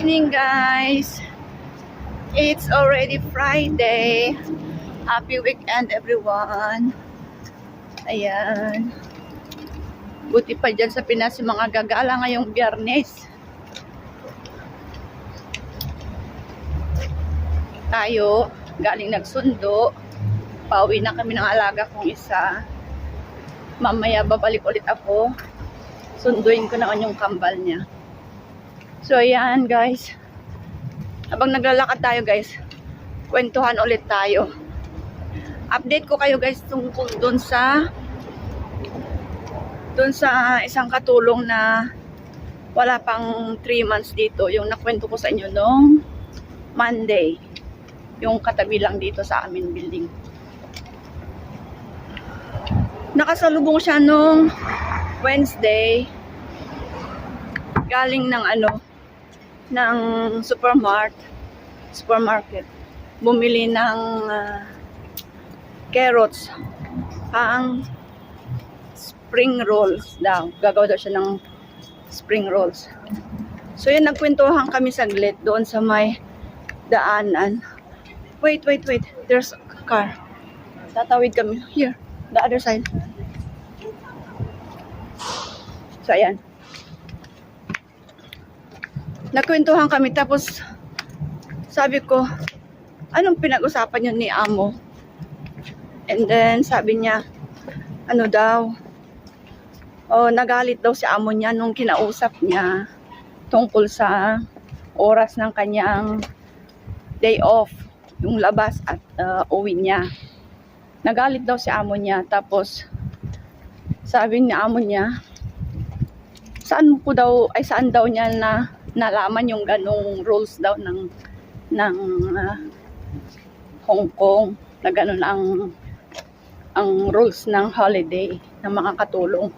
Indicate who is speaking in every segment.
Speaker 1: evening, guys. It's already Friday. Happy weekend, everyone. Ayan. Buti pa dyan sa Pinas yung mga gagala ngayong Biyernes. Tayo, galing nagsundo. Pauwi na kami ng alaga kong isa. Mamaya babalik ulit ako. Sunduin ko naman yung kambal niya. So, ayan, guys. Habang naglalakad tayo, guys, kwentuhan ulit tayo. Update ko kayo, guys, tungkol dun sa isang katulong na wala pang 3 months dito. Yung nakwento ko sa inyo nung Monday. Yung katabi lang dito sa amin building. Nakasalubong siya nung Wednesday. Galing ng ng supermarket. Bumili ng carrots pang spring rolls daw. Gagawa daw siya ng spring rolls. So yun, nagkwentuhan kami saglit doon sa may daanan. Wait. There's a car. Tatawid kami. Here, the other side. So ayan. Nagkwentuhan kami, tapos sabi ko, anong pinag-usapan yun ni Amo? And then sabi niya, nagalit daw si Amo niya nung kinausap niya tungkol sa oras ng kanyang day off, yung labas at uwi niya. Nagalit daw si Amo niya, tapos sabi ni Amo niya, saan daw niya nalaman yung ganong rules daw ng Hong Kong, na ganon ang rules ng holiday ng mga katulong.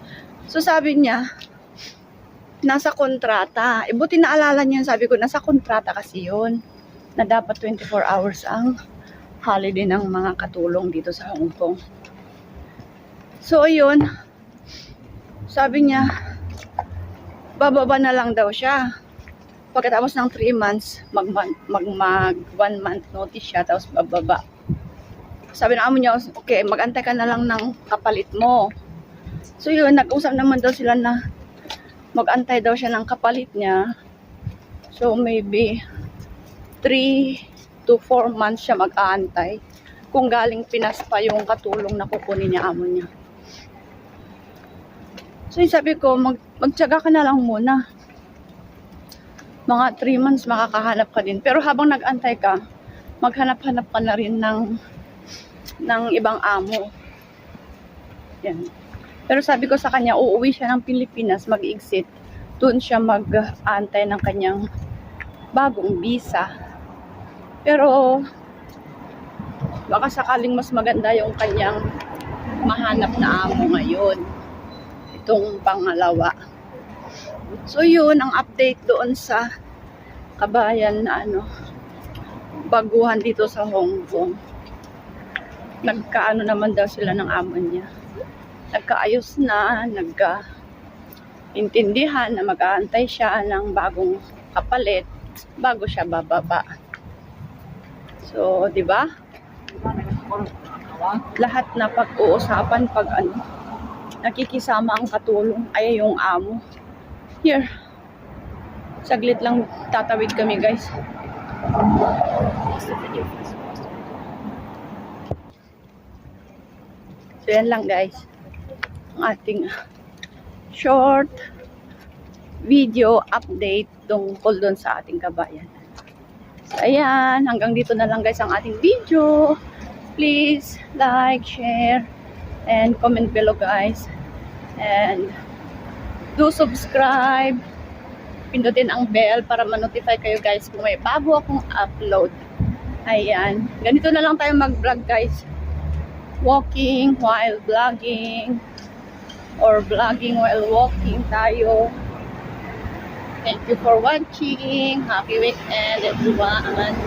Speaker 1: So sabi niya, nasa kontrata. Buti naalala niya, sabi ko, nasa kontrata kasi yun, na dapat 24 hours ang holiday ng mga katulong dito sa Hong Kong. So yun, sabi niya, bababa na lang daw siya. Pagkatapos ng 3 months, mag 1 month notice siya, tapos bababa. Sabi na Amo niya, okay, mag-antay ka na lang ng kapalit mo. So yun, nag-usap naman daw sila na mag-antay daw siya ng kapalit niya. So maybe 3 to 4 months siya mag-aantay. Kung galing Pinas pa yung katulong na kukunin niya Amo niya. So sabi ko, magtiyaga ka na lang muna. Mga 3 months makakahanap ka din. Pero habang nag-antay ka, maghanap-hanap ka na rin ng ibang amo. Yan. Pero sabi ko sa kanya, uuwi siya ng Pilipinas, mag-exit. Doon siya mag-antay ng kanyang bagong visa. Pero baka sakaling mas maganda yung kanyang mahanap na amo ngayon. Itong pangalawa. So yun ang update doon sa kabayan na baguhan dito sa Hong Kong. Nagkaano naman daw sila ng amo niya. Nagkaayos na, nagkaintindihan na mag-aantay siya ng bagong kapalit bago siya bababa. So, di ba? Lahat na pag-uusapan pag nakikisama ang katulong ay yung amo. Here. Saglit lang tatawid kami, guys. So yan lang, guys. Ang ating short video update tungkol doon sa ating kabayan. So ayan, hanggang dito na lang, guys, ang ating video. Please like, share, and comment below, guys. And do subscribe. Pindutin ang bell para ma-notify kayo, guys, kung may bago akong upload. Ayan. Ganito na lang tayo mag-vlog, guys. Walking while vlogging. Or vlogging while walking tayo. Thank you for watching. Happy weekend, everyone.